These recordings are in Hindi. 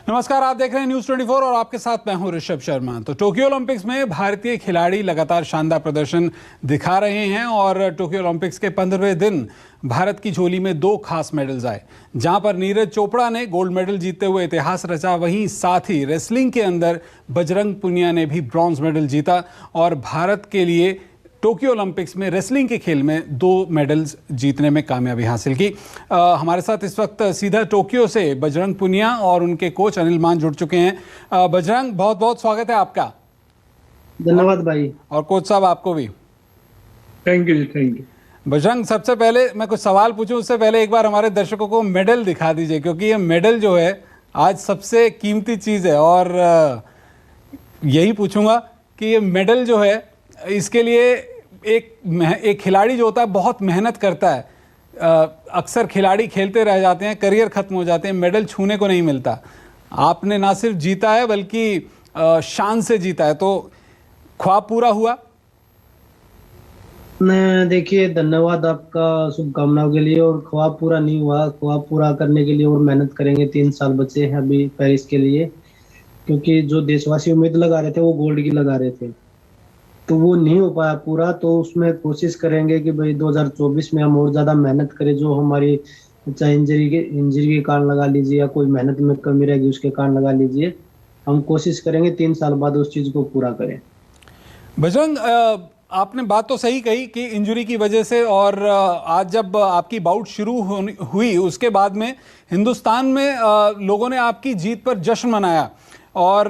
नमस्कार, आप देख रहे हैं न्यूज़ 24 और आपके साथ मैं हूं ऋषभ शर्मा। तो टोक्यो ओलंपिक्स में भारतीय खिलाड़ी लगातार शानदार प्रदर्शन दिखा रहे हैं और टोक्यो ओलंपिक्स के 15वें दिन भारत की झोली में 2 खास मेडल्स आए। जहां पर नीरज चोपड़ा ने गोल्ड मेडल जीतते हुए इतिहास रचा, वहीं साथ ही रेसलिंग के अंदर बजरंग पुनिया ने भी ब्रॉन्ज मेडल जीता और भारत के लिए टोक्यो ओलंपिक्स में रेसलिंग के खेल में 2 मेडल्स जीतने में कामयाबी हासिल की। हमारे साथ इस वक्त सीधा टोक्यो से बजरंग पुनिया और उनके कोच अनिल मान जुड़ चुके हैं। बजरंग, बहुत बहुत स्वागत है आपका। धन्यवाद भाई। और कोच साहब आपको भी थैंक यू जी, थैंक यू। बजरंग, सबसे पहले मैं कुछ सवाल पूछूं उससे पहले एक बार हमारे दर्शकों को मेडल दिखा दीजिए, क्योंकि ये मेडल जो है आज सबसे कीमती चीज़ है और यही पूछूंगा कि ये मेडल जो है इसके लिए एक खिलाड़ी जो होता है बहुत मेहनत करता है। अक्सर खिलाड़ी खेलते रह जाते हैं, करियर खत्म हो जाते हैं, मेडल छूने को नहीं मिलता। आपने ना सिर्फ जीता है बल्कि शान से जीता है, तो ख्वाब पूरा हुआ? देखिए, धन्यवाद आपका शुभकामनाओं के लिए। और ख्वाब पूरा नहीं हुआ, ख्वाब पूरा करने के लिए और मेहनत करेंगे। 3 साल बचे हैं अभी पेरिस के लिए, क्योंकि जो देशवासी उम्मीद लगा रहे थे वो गोल्ड की लगा रहे थे, तो वो नहीं हो पाया पूरा। तो उसमें कोशिश करेंगे कि भाई 2024 में हम और ज़्यादा मेहनत करें। जो हमारी चाहे इंजरी के कारण लगा लीजिए या कोई मेहनत में कमी रहेगी उसके कारण लगा लीजिए, हम कोशिश करेंगे 3 साल बाद उस चीज़ को पूरा करें। बजरंग, आपने बात तो सही कही कि इंजरी की वजह से, और आज जब आपकी बाउट शुरू हुई उसके बाद में हिंदुस्तान में लोगों ने आपकी जीत पर जश्न मनाया। और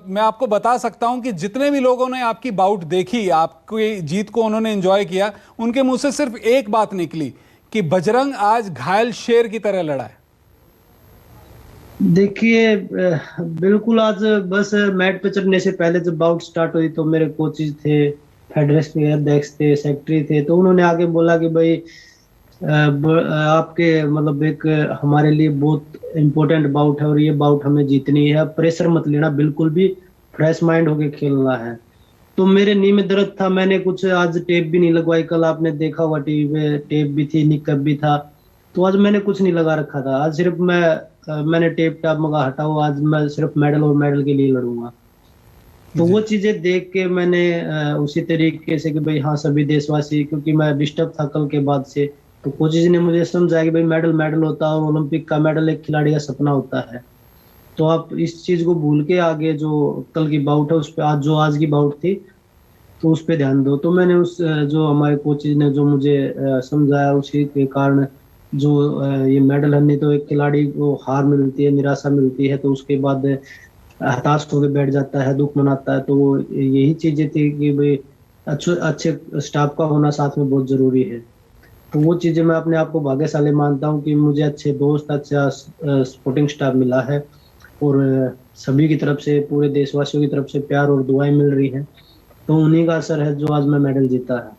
मैं आपको बता सकता हूं कि जितने भी लोगों ने आपकी बाउट देखी, आपकी जीत को उन्होंने एंजॉय किया, उनके मुंह से सिर्फ एक बात निकली कि बजरंग आज घायल शेर की तरह लड़ा है। देखिए, बिल्कुल आज बस मैट पे चढ़ने से पहले जब बाउट स्टार्ट हुई तो मेरे कोचेज थे, फेडरेशन के अध्यक्ष थे, सेक्रेटरी थे, तो उन्होंने आगे बोला कि भाई आपके मतलब एक हमारे लिए बहुत इम्पोर्टेंट बाउट है और ये बाउट हमें जीतनी है, प्रेशर मत लेना, बिल्कुल भी फ्रेश माइंड होके खेलना है। तो मेरे नी में दर्द था, मैंने कुछ आज टेप भी नहीं लगवाई। कल आपने देखा हुआ टीवी पे टेप भी थी, निकअप भी था, तो आज मैंने कुछ नहीं लगा रखा था। आज सिर्फ मैंने टेप टाप मगा हटाओ, आज मैं सिर्फ मेडल और मेडल के लिए लड़ूंगा। तो वो चीजें देख के मैंने उसी तरीके से कि भाई हाँ, सभी देशवासी, क्योंकि मैं डिस्टर्ब था कल के बाद से, तो कोचेज ने मुझे समझाया कि भाई मेडल मेडल होता है और ओलंपिक का मेडल एक खिलाड़ी का सपना होता है। तो आप इस चीज को भूल के आगे जो कल की बाउट है उस पे, आज की बाउट थी तो उस पे ध्यान दो। तो मैंने उस जो हमारे कोचेज ने जो मुझे समझाया उसी के कारण जो ये मेडल है। नहीं तो एक खिलाड़ी को हार मिलती है, निराशा मिलती है, तो उसके बाद हताश होकर बैठ जाता है, दुख मनाता है। तो यही चीजें थी कि भाई अच्छे स्टाफ का होना साथ में बहुत जरूरी है। तो वो चीजें मैं अपने आप को भाग्यशाली मानता हूँ कि मुझे अच्छे दोस्त, अच्छा सपोर्टिंग स्टाफ मिला है और सभी की तरफ से, पूरे देशवासियों की तरफ से प्यार और दुआएं मिल रही हैं। तो उन्हीं का असर है जो आज मैं मेडल जीता है।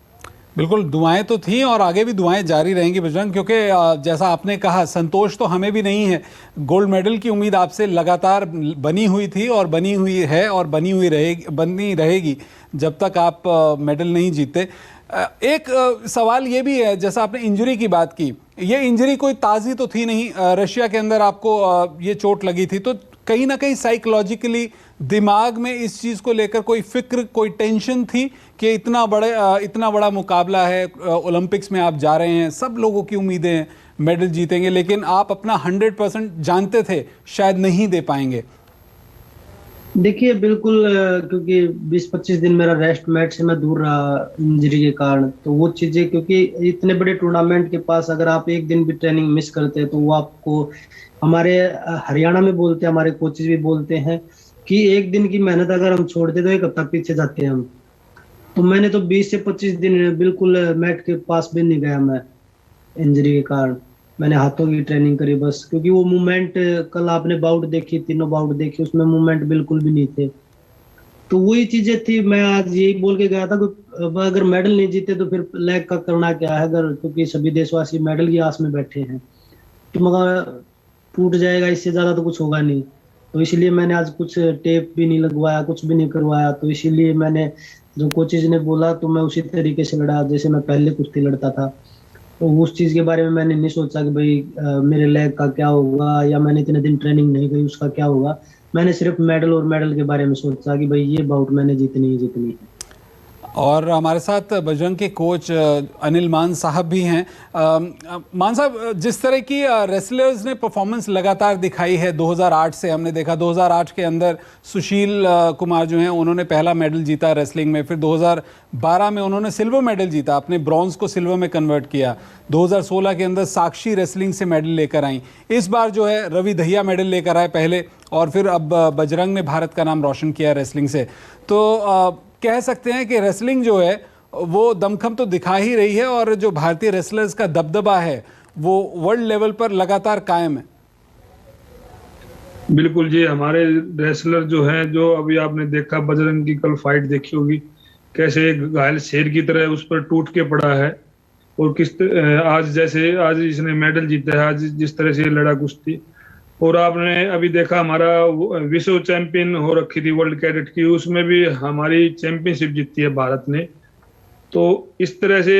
बिल्कुल, दुआएं तो थी और आगे भी दुआएं जारी रहेंगी बजरंग, क्योंकि जैसा आपने कहा, संतोष तो हमें भी नहीं है। गोल्ड मेडल की उम्मीद आपसे लगातार बनी हुई थी और बनी हुई है और बनी रहेगी जब तक आप मेडल नहीं जीतते। एक सवाल ये भी है, जैसा आपने इंजरी की बात की, ये इंजरी कोई ताज़ी तो थी नहीं। रशिया के अंदर आपको ये चोट लगी थी, तो कहीं ना कहीं साइकोलॉजिकली दिमाग में इस चीज़ को लेकर कोई फिक्र, कोई टेंशन थी कि इतना बड़ा मुकाबला है, ओलंपिक्स में आप जा रहे हैं, सब लोगों की उम्मीदें हैं मेडल जीतेंगे, लेकिन आप अपना 100% जानते थे शायद नहीं दे पाएंगे? देखिए, बिल्कुल, क्योंकि 20-25 दिन मेरा रेस्ट मैच से मैं दूर रहा इंजरी के कारण। तो वो चीजें, क्योंकि इतने बड़े टूर्नामेंट के पास अगर आप एक दिन भी ट्रेनिंग मिस करते हैं तो वो आपको, हमारे हरियाणा में बोलते हैं, हमारे कोचेज भी बोलते हैं कि एक दिन की मेहनत अगर हम छोड़ते तो 1 हफ्ता पीछे जाते हैं हम। तो मैंने तो 20 से 25 दिन बिल्कुल मैट के पास भी नहीं गया मैं, इंजरी के कारण। मैंने हाथों की ट्रेनिंग करी बस, क्योंकि वो मूवमेंट, कल आपने बाउट देखी, तीनों बाउट देखी, उसमें मूवमेंट बिल्कुल भी नहीं थे। तो वही चीजें थी। मैं आज यही बोल के गया था कि अगर मेडल नहीं जीते तो फिर लैग का करना क्या है, अगर, क्योंकि सभी देशवासी मेडल की आस में बैठे हैं, तो मगर टूट जाएगा, इससे ज्यादा तो कुछ होगा नहीं। तो इसलिए मैंने आज कुछ टेप भी नहीं लगवाया, कुछ भी नहीं करवाया। तो इसीलिए मैंने, जो कोचेज ने बोला, तो मैं उसी तरीके से लड़ा जैसे मैं पहले कुश्ती लड़ता था। तो उस चीज के बारे में मैंने नहीं सोचा कि भाई मेरे लेग का क्या होगा, या मैंने इतने दिन ट्रेनिंग नहीं की उसका क्या होगा। मैंने सिर्फ मेडल और मेडल के बारे में सोचा कि भाई ये बाउट मैंने जीतनी ही जीतनी है। और हमारे साथ बजरंग के कोच अनिल मान साहब भी हैं। मान साहब, जिस तरह की रेसलर्स ने परफॉर्मेंस लगातार दिखाई है 2008 से, हमने देखा 2008 के अंदर सुशील कुमार जो हैं उन्होंने पहला मेडल जीता रेसलिंग में, फिर 2012 में उन्होंने सिल्वर मेडल जीता, अपने ब्रॉन्ज को सिल्वर में कन्वर्ट किया। 2016 के अंदर साक्षी रेसलिंग से मेडल लेकर आई। इस बार जो है रवि दहिया मेडल लेकर आए पहले, और फिर अब बजरंग ने भारत का नाम रोशन किया रेसलिंग से। तो कह सकते हैं कि रेसलिंग जो है वो दमखम तो दिखा ही रही है, और जो भारतीय रेसलर्स का दबदबा है वो वर्ल्ड लेवल पर लगातार कायम है। बिल्कुल जी, हमारे रेसलर जो हैं, जो अभी आपने देखा बजरंग की कल फाइट देखी होगी, कैसे एक घायल शेर की तरह उस पर टूट के पड़ा है, और आज जैसे आज इसने मेडल जीता है, आज जिस तरह से ये लड़ा कुश्ती। और आपने अभी देखा हमारा विश्व चैंपियन हो रखी थी वर्ल्ड कैडेट की, उसमें भी हमारी चैंपियनशिप जीती है भारत ने। तो इस तरह से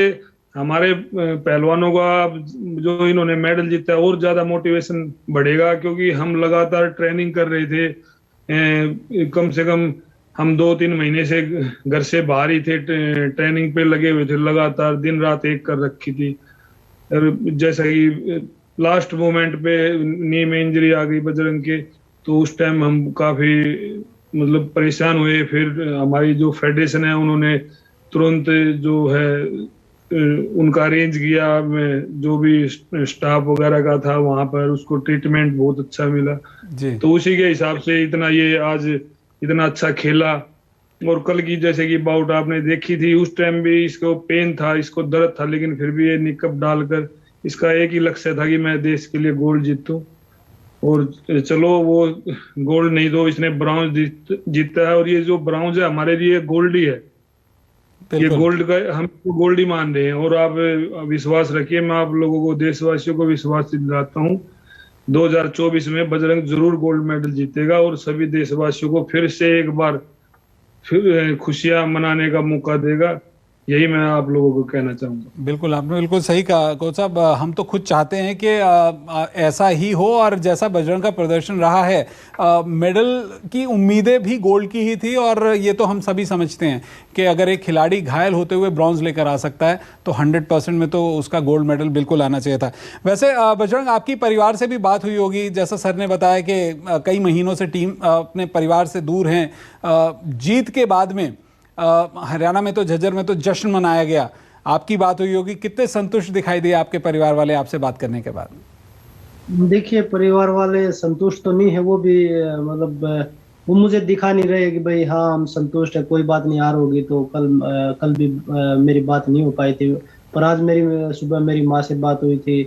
हमारे पहलवानों का जो इन्होंने मेडल जीता है और ज्यादा मोटिवेशन बढ़ेगा, क्योंकि हम लगातार ट्रेनिंग कर रहे थे। कम से कम हम 2-3 महीने से घर से बाहर ही थे, ट्रेनिंग पे लगे हुए थे, लगातार दिन रात एक कर रखी थी। जैसा कि लास्ट मोमेंट पे नी में इंजरी आ गई बजरंग के, तो उस टाइम हम काफी मतलब परेशान हुए। फिर हमारी जो फेडरेशन है उन्होंने तुरंत जो है उनका अरेंज किया, जो भी स्टाफ वगैरह का था वहां पर, उसको ट्रीटमेंट बहुत अच्छा मिला जी। तो उसी के हिसाब से ये आज इतना अच्छा खेला। और कल की जैसे कि बाउट आपने देखी थी, उस टाइम भी इसको पेन था, इसको दर्द था, लेकिन फिर भी ये निकअप डालकर इसका एक ही लक्ष्य था कि मैं देश के लिए गोल्ड जीतूं। और चलो वो गोल्ड नहीं तो इसने ब्रॉन्ज जीता है, और ये जो ब्रॉन्ज है हमारे लिए गोल्ड ही है। ये गोल्ड का हम तो गोल्ड ही मान रहे हैं। और आप विश्वास रखिए, मैं आप लोगों को, देशवासियों को विश्वास दिलाता हूँ, 2024 में बजरंग जरूर गोल्ड मेडल जीतेगा, और सभी देशवासियों को फिर से एक बार फिर खुशियां मनाने का मौका देगा। यही मैं आप लोगों को कहना चाहूँगा। बिल्कुल, आपने बिल्कुल सही कहा कोच साहब। हम तो खुद चाहते हैं कि ऐसा ही हो, और जैसा बजरंग का प्रदर्शन रहा है, मेडल की उम्मीदें भी गोल्ड की ही थी। और ये तो हम सभी समझते हैं कि अगर एक खिलाड़ी घायल होते हुए ब्रॉन्ज लेकर आ सकता है तो 100% में तो उसका गोल्ड मेडल बिल्कुल आना चाहिए था। वैसे बजरंग, आपकी परिवार से भी बात हुई होगी, जैसा सर ने बताया कि कई महीनों से टीम अपने परिवार से दूर हैं। जीत के बाद में हरियाणा में तो झज्जर में तो जश्न मनाया गया, आपकी बात हुई होगी, कितने संतुष्ट दिखाई दिए आपके परिवार वाले आपसे बात करने के बाद? देखिए, परिवार वाले संतुष्ट तो नहीं है, वो भी मतलब वो मुझे दिखा नहीं रहे कि भाई हाँ हम संतुष्ट है, कोई बात नहीं, हार होगी तो कल भी मेरी बात नहीं हो पाई थी। पर आज सुबह मेरी माँ से बात हुई थी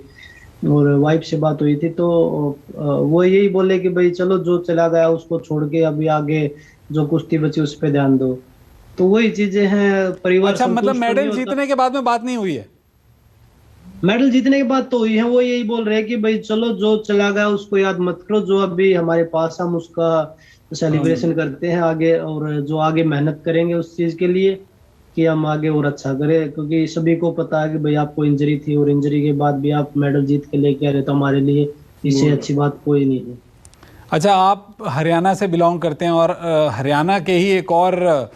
और वाइफ से बात हुई थी, तो वो यही बोले कि भाई चलो जो चला गया उसको छोड़ के अभी आगे जो कुश्ती बची उस पर ध्यान दो। तो वही चीजें हैं, परिवार। अच्छा, मतलब मेडल जीतने के बाद में बात नहीं हुई है? मेडल जीतने के बाद तो हुई है, वो यही बोल रहे हैं कि भाई चलो जो चला गया उसको याद मत करो, जो अभी हमारे पास हम उसका सेलिब्रेशन करते हैं आगे, और जो आगे मेहनत करेंगे उस चीज के लिए कि हम आगे और अच्छा करें। क्योंकि सभी को पता है कि भाई आपको इंजरी थी और इंजरी के बाद भी आप मेडल जीत के लेके आ रहे, तो हमारे लिए इससे अच्छी बात कोई नहीं है। अच्छा, आप हरियाणा से बिलोंग करते हैं, और हरियाणा के ही एक और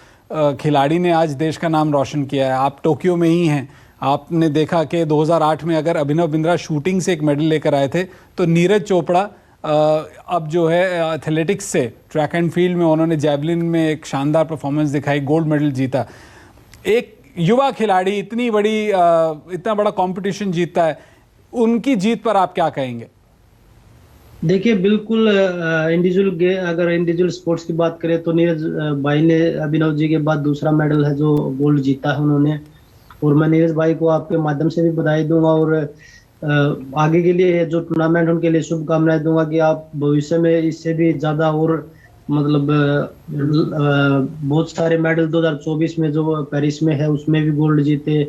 खिलाड़ी ने आज देश का नाम रोशन किया है। आप टोक्यो में ही हैं, आपने देखा कि 2008 में अगर अभिनव बिंद्रा शूटिंग से एक मेडल लेकर आए थे, तो नीरज चोपड़ा अब जो है एथलेटिक्स से ट्रैक एंड फील्ड में उन्होंने जैवलिन में एक शानदार परफॉर्मेंस दिखाई, गोल्ड मेडल जीता। एक युवा खिलाड़ी इतना बड़ा कंपटीशन जीतता है, उनकी जीत पर आप क्या कहेंगे? देखिए, बिल्कुल अगर इंडिविजुअल स्पोर्ट्स की बात करें तो नीरज भाई ने अभिनव जी के बाद दूसरा मेडल है जो गोल्ड जीता है उन्होंने। और मैं नीरज भाई को आपके माध्यम से भी बधाई दूंगा, और आगे के लिए जो टूर्नामेंट उनके लिए शुभकामनाएं दूंगा कि आप भविष्य में इससे भी ज्यादा और मतलब बहुत सारे मेडल 2024 में जो पेरिस में है उसमें भी गोल्ड जीते,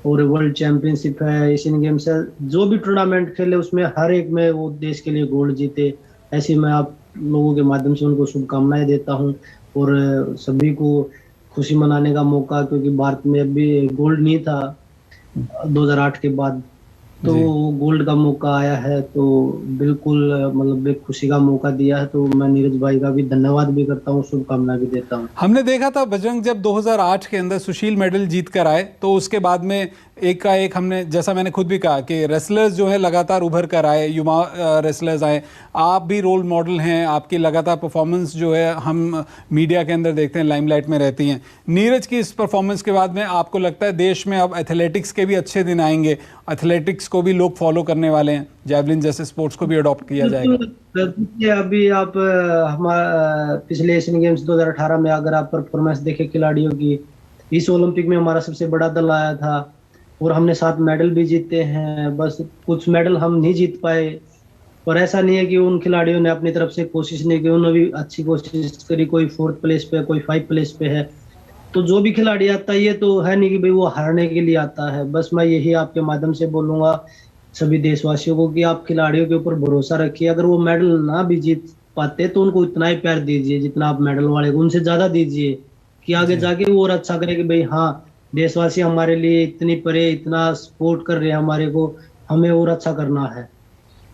और वर्ल्ड चैंपियनशिप है, एशियन गेम्स है, जो भी टूर्नामेंट खेले उसमें हर एक में वो देश के लिए गोल्ड जीते। ऐसी मैं आप लोगों के माध्यम से उनको शुभकामनाएं देता हूं, और सभी को खुशी मनाने का मौका, क्योंकि भारत में अभी गोल्ड नहीं था 2008 के बाद, तो जी। गोल्ड का मौका आया है, तो बिल्कुल मतलब एक खुशी का मौका दिया है, तो मैं नीरज भाई का भी धन्यवाद भी करता हूँ, शुभकामना भी देता हूँ। हमने देखा था बजरंग, जब 2008 के अंदर सुशील मेडल जीत कर आए तो उसके बाद में एक का एक हमने, जैसा मैंने खुद भी कहा कि रेसलर्स जो है लगातार उभर कर आए, युवा रेसलर्स आए। आप भी रोल मॉडल हैं, आपकी लगातार परफॉर्मेंस जो है हम मीडिया के अंदर देखते हैं, लाइमलाइट में रहती हैं। नीरज की इस परफॉर्मेंस के बाद में आपको लगता है देश में अब एथलेटिक्स के भी अच्छे दिन आएंगे, एथलेटिक्स को भी लोग फॉलो करने वाले हैं, जैवलिन जैसे स्पोर्ट्स को भी अडॉप्ट किया जाएगा? देखिए, अभी आप हमारा पिछले एशियन गेम्स 2018 में अगर आप परफॉर्मेंस देखें खिलाड़ियों की, इस ओलंपिक में हमारा सबसे बड़ा दल आया था और हमने 7 मेडल भी जीते हैं। बस कुछ मेडल हम नहीं जीत पाए, पर ऐसा नहीं है कि उन खिलाड़ियों ने अपनी तरफ से कोशिश नहीं की, उन्होंने भी अच्छी कोशिश करी। कोई 4th प्लेस पे, कोई 5 प्लेस पे है। तो जो भी खिलाड़ी आता है, ये तो है नहीं कि भाई वो हारने के लिए आता है। बस मैं यही आपके माध्यम से बोलूंगा सभी देशवासियों को कि आप खिलाड़ियों के ऊपर भरोसा रखिए। अगर वो मेडल ना भी जीत पाते तो उनको इतना ही प्यार दीजिए जितना आप मेडल वाले को, उनसे ज्यादा दीजिए, कि आगे जाके वो और अच्छा करे कि भाई हाँ, देशवासी हमारे लिए इतनी परे इतना सपोर्ट कर रहे हैं हमारे को, हमें और अच्छा करना है।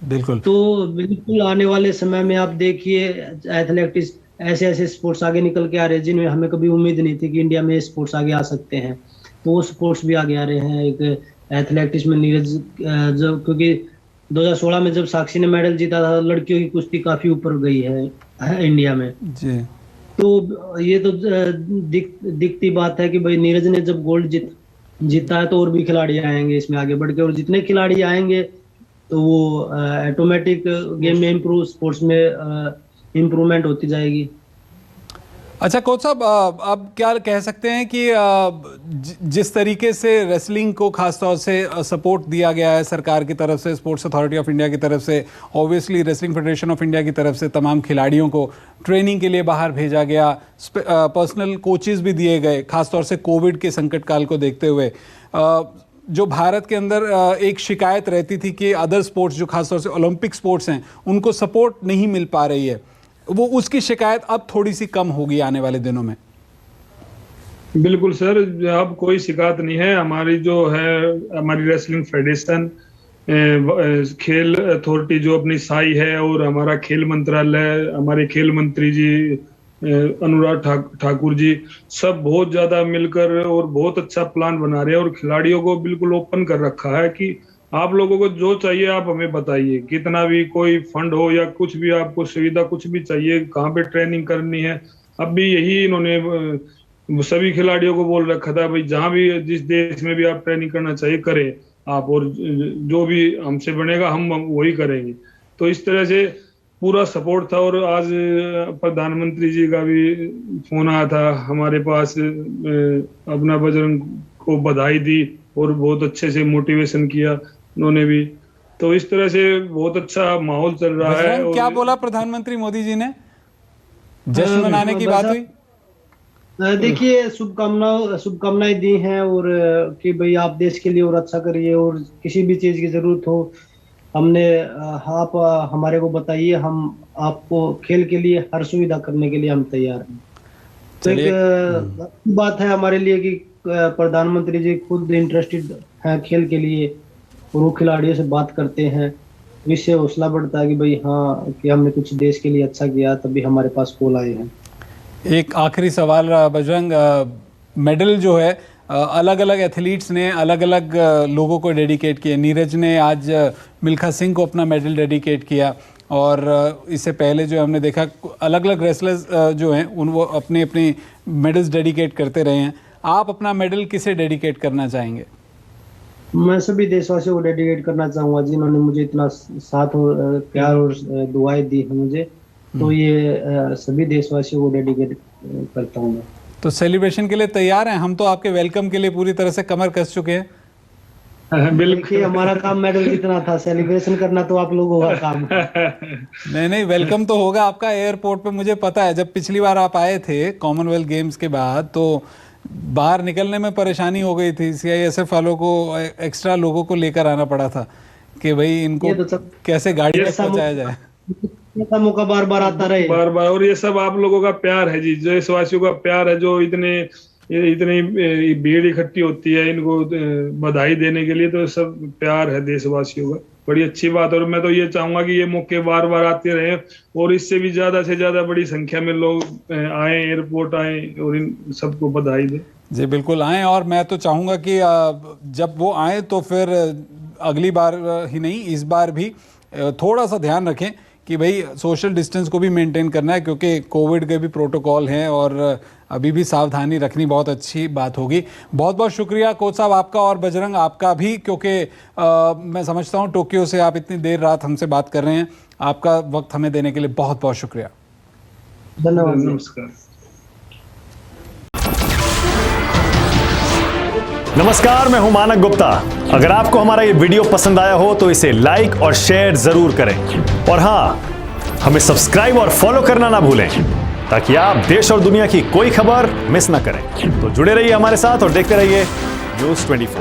बिल्कुल। तो बिल्कुल आने वाले समय में आप देखिए एथलेटिक्स ऐसे ऐसे स्पोर्ट्स आगे निकल के आ रहे हैं जिनमें हमें कभी उम्मीद नहीं थी कि इंडिया में स्पोर्ट्स आगे आ सकते हैं। तो वो स्पोर्ट्स भी आगे आ रहे हैं। एक एथलेटिक्स में नीरज, जब क्योंकि 2016 में जब साक्षी ने मेडल जीता था, लड़कियों की कुश्ती काफी ऊपर गई है इंडिया में। जी। तो ये तो दिखती बात है कि भाई नीरज ने जब गोल्ड जीता है तो और भी खिलाड़ी आएंगे इसमें आगे बढ़ के, और जितने खिलाड़ी आएंगे तो वो ऑटोमेटिक गेम में इम्प्रूव, स्पोर्ट्स में इम्प्रूवमेंट होती जाएगी। अच्छा कोच साहब, अब क्या कह सकते हैं कि जिस तरीके से रेसलिंग को खासतौर से सपोर्ट दिया गया है सरकार की तरफ से, स्पोर्ट्स अथॉरिटी ऑफ इंडिया की तरफ से, obviously wrestling federation of India की तरफ से, तमाम खिलाड़ियों को ट्रेनिंग के लिए बाहर भेजा गया, पर्सनल कोचेस भी दिए गए, खासतौर से कोविड के संकट काल को देखते हुए। जो भारत के अंदर एक शिकायत रहती थी कि अदर स्पोर्ट्स जो खासतौर से ओलंपिक स्पोर्ट्स हैं उनको सपोर्ट नहीं मिल पा रही है, वो उसकी शिकायत अब थोड़ी सी कम होगी आने वाले दिनों में। बिल्कुल सर, अब कोई शिकायत नहीं है। हमारी जो है हमारी रेसलिंग फेडरेशन, खेल अथॉरिटी जो अपनी साई है, और हमारा खेल मंत्रालय, हमारे खेल मंत्री जी अनुराग ठाकुर जी, सब बहुत ज्यादा मिलकर और बहुत अच्छा प्लान बना रहे हैं, और खिलाड़ियों को बिल्कुल ओपन कर रखा है कि आप लोगों को जो चाहिए आप हमें बताइए, कितना भी कोई फंड हो या कुछ भी आपको सुविधा कुछ भी चाहिए, कहाँ पे ट्रेनिंग करनी है। अब भी यही इन्होंने सभी खिलाड़ियों को बोल रखा था, भाई जहाँ भी जिस देश में भी आप ट्रेनिंग करना चाहिए करें आप, और जो भी हमसे बनेगा हम वही करेंगे। तो इस तरह से पूरा सपोर्ट था। और आज प्रधानमंत्री जी का भी फोन आया था हमारे पास, अपना बजरंग को बधाई दी और बहुत अच्छे से मोटिवेशन किया उन्होंने भी। तो इस तरह से बहुत अच्छा माहौल चल रहा है। और क्या बोला प्रधानमंत्री मोदी जी ने? जश्न मनाने की बात हुई? देखिए, शुभकामनाएं दी हैं, और कि भाई आप देश के लिए और अच्छा करिए, और किसी भी चीज की जरूरत हो हमने आप हमारे को बताइए, हम आपको खेल के लिए हर सुविधा करने के लिए हम तैयार हैं। तो एक बात है हमारे लिए कि प्रधानमंत्री जी खुद इंटरेस्टेड हैं खेल के लिए, और वो खिलाड़ियों से बात करते हैं, इससे हौसला बढ़ता है कि भाई हाँ, कि हमने कुछ देश के लिए अच्छा किया, तभी हमारे पास कॉल आए हैं। एक आखिरी सवाल बजरंग, मेडल जो है अलग अलग एथलीट्स ने अलग अलग लोगों को डेडिकेट किए। नीरज ने आज मिल्खा सिंह को अपना मेडल डेडिकेट किया, और इससे पहले जो हमने देखा अलग अलग रेसलर्स जो हैं उन वो अपने अपने मेडल्स डेडिकेट करते रहे हैं। आप अपना मेडल किसे डेडिकेट करना चाहेंगे? मैं सभी देशवासियों को डेडिकेट करना चाहूंगा जिन्होंने मुझे इतना साथ और प्यार और दुआएं दी हैं मुझे, तो ये सभी देशवासियों को डेडिकेट करता हूँ मैं। तो सेलिब्रेशन के लिए तैयार हैं? हम तो आपके वेलकम के लिए पूरी तरह से कमर कस चुके हैं। बिल्कुल, हमारा काम मेडल जीतना था, सेलिब्रेशन करना तो आप लोगों का काम है। नहीं, वेलकम तो होगा आपका एयरपोर्ट पे। मुझे पता है जब पिछली बार आप आए थे कॉमनवेल्थ गेम्स के बाद, तो बाहर निकलने में परेशानी हो गई थी। CISF वालों को एक्स्ट्रा लोगों को लेकर आना पड़ा था कि भाई इनको तो कैसे गाड़ी तक पहुंचाया जाए। ऐसा मौका बार बार आता रहे, बार बार। और ये सब आप लोगों का प्यार है जी, देशवासियों का प्यार है, जो इतने ये इतनी भीड़ इकट्ठी होती है इनको बधाई देने के लिए, तो सब प्यार है देशवासियों का, बड़ी अच्छी बात। और मैं तो ये चाहूंगा कि ये मौके बार बार आते रहे और इससे भी ज्यादा से ज्यादा बड़ी संख्या में लोग आए, एयरपोर्ट आए और इन सबको बधाई दें। जी बिल्कुल आएँ, और मैं तो चाहूँगा कि जब वो आए तो फिर अगली बार ही नहीं, इस बार भी थोड़ा सा ध्यान रखें कि भाई सोशल डिस्टेंस को भी मेंटेन करना है, क्योंकि कोविड के भी प्रोटोकॉल हैं और अभी भी सावधानी रखनी बहुत अच्छी बात होगी। बहुत बहुत शुक्रिया कोच साहब आपका, और बजरंग आपका भी, क्योंकि मैं समझता हूँ टोक्यो से आप इतनी देर रात हमसे बात कर रहे हैं। आपका वक्त हमें देने के लिए बहुत बहुत शुक्रिया। धन्यवाद। नमस्कार। नमस्कार, मैं हूं मानक गुप्ता। अगर आपको हमारा ये वीडियो पसंद आया हो तो इसे लाइक और शेयर जरूर करें, और हां, हमें सब्सक्राइब और फॉलो करना ना भूलें ताकि आप देश और दुनिया की कोई खबर मिस ना करें। तो जुड़े रहिए हमारे साथ और देखते रहिए न्यूज़ 24।